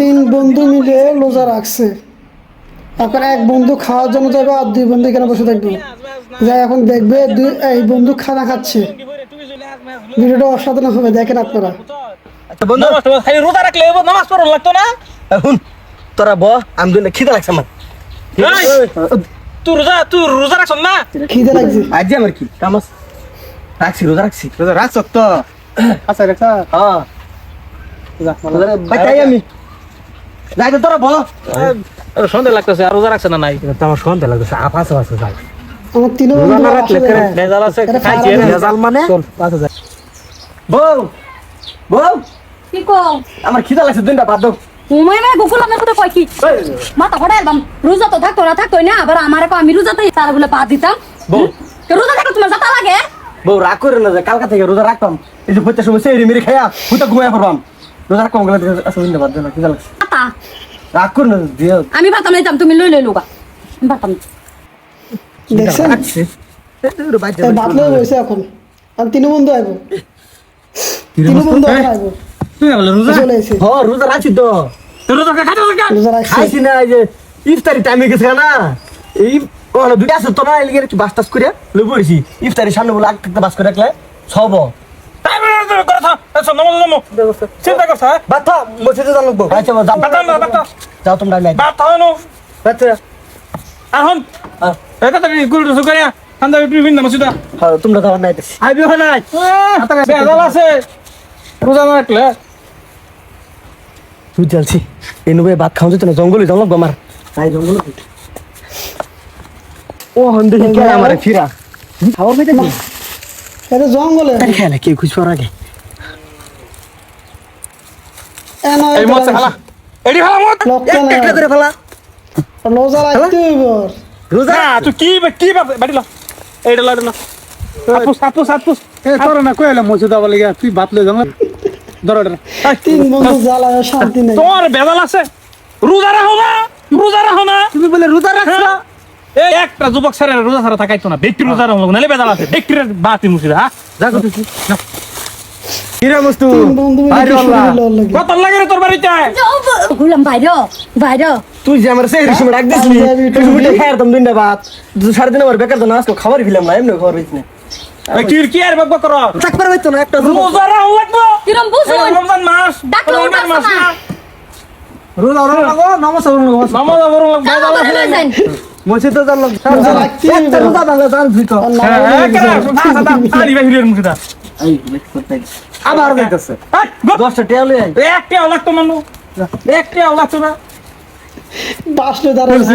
তিন বন্ধু মিলে রোজা রাখছে। এখন এক বন্ধু খাওয়ার জন্য যাবে আর দুই বন্ধু এখানে বসে থাকবে। যাই এখন দেখবে এই বন্ধু খানা খাচ্ছে। ভিডিওটা অসাধারণ হবে, দেখেন আপনারা। আচ্ছা বন্ধু খালি রোজা রাখলে নামাজ পড়া লাগতো না? এখন তোরা ব আমি দুই খিদা লাগছে আমার। তুই রোজা রাখছ না? খিদে লাগছে। আজ আমার কি কামাস রাখছি রোজা রাখছি। রোজা রাখছ তো? আচ্ছা রেখা। হ্যাঁ ভাই আমি যাই তো তোরা বল। সন্দেহ লাগতেছে আর রোজা রাখছে না নাই? আমার সন্দেহ লাগতেছে আপাস আছে যাই আমার তিন বন্ধু ভেজাল আছে খাইছি ভেজাল মানে চল পাঁচ যাই। বউ বউ কি কও আমার খিদা লাগছে দুইটা বাদ দাও। উমাই মে গোকুল আমার কথা কই কি মাথা ফড়া একদম রোজা তো থাকতো না থাকতো না আবার আমারে কো আমি রোজাতেই তার বলে পা দিতাম। বউ রোজা থাকতো তোমার জাতা লাগে? বউ রাগ করে না যে কালকা থেকে রোজা রাখতাম এই যে প্রত্যেক সময় সেই মেরে খাইয়া হুতা ঘুমায় পড়বাম রোজা রাখতাম গেলে আসলে দুইটা বাদ দাও না খিদা লাগছে। জাতা রাগ করে না দিও আমি ভাতাম নাইতাম তুমি লই লই লোগা ভাতাম দেখছেন বাতলে বসে এখন আর তিন বন্ধু আইব। তিন বন্ধু এখন আইব। তুই বলে রোজা চলে এসে হ্যাঁ রোজা রাখছি তো রোজা খাইতে রোজা রাখছে। খাইছি না এই যে ইফতারি টাইমে গেছে না এই ওখানে দুইটা আছে তো না এলিগে একটু বাস টাস করে লই পড়েছি ইফতারি সামনে বলে আগ থেকে বাস করে রাখলে সব চিন্তা করছ বাতা মসজিদে যান লাগবো আচ্ছা যাও তোমরা নাই বাচ্চা এখন এটা তো গুল রসু করিয়া ঠান্ডা বিভিন্ন মসজিদা হ্যাঁ তোমরা যাওয়ার নাই আইবি হয় নাই ভেজাল আছে রোজা না রাখলে। তুই চলছি এই নবে ভাত খাওয়া যেত না জঙ্গলে যাও লাগবো আমার তাই জঙ্গলে ও হন্দে কে আমারে ফিরা খাওয়ার মেতে কি এটা জঙ্গলে খেলে কি খুশ করার আগে এই মত খালা এডি খালা মত একটা করে ফেলা রোজা রাখতে হইব। রোজা তুই কি বাড়ি লা এইটা লাড়ে না আপুস তোর না কইলাম মসজিদ বলে গিয়া তুই ভাত লই যাও দরড়। তিন বন্ধু জ্বালায় শান্তি নেই। তোর ভেজাল আছে রোজা রাখো না তুমি বলে রোজা রাখছ এই একটা যুবক স্যারের রোজা ছাড়া থাকাইতো না ব্যক্তি রোজা রাখো নালে ভেজাল আছে ব্যক্তির বাতি মুসিদা হ্যাঁ যা কত কিরা মস্তু তিন বন্ধু মিলে আরে কি শুরু আল্লাহ হলো লাগে। কত লাগে রে তোর বাড়িতে গুলাম বাইরে তুই যে আমার সেই সময় ডাক দিছিলি তুমি খায়ার দম দিন বাত সারা দিন আমার বেকার না আজকে খাবার দিলাম না এমনি খাবার হইছ না কি আর বাবা করো চাক পার হইতো না একটা রোজা রাখো লাগবো কিরম বুঝুন রমজান মাস ডাকলো রমজান মাস না রোজা লাগো নামাজ পড়ো নামাজ পড়ো ভেজাল আছে মসজিদে যান রোজা রাখতে হইব। একটা রোজা ভাঙা জান ফিটো আর না হ্যাঁ হলে কেন বুঝা। পানি বাহিরের মুসিদা এই আবার যাইতাছে 10টা টেলে একটা লাগতো মানু একটা লাগতো না বাসলে দাঁড়াইছে।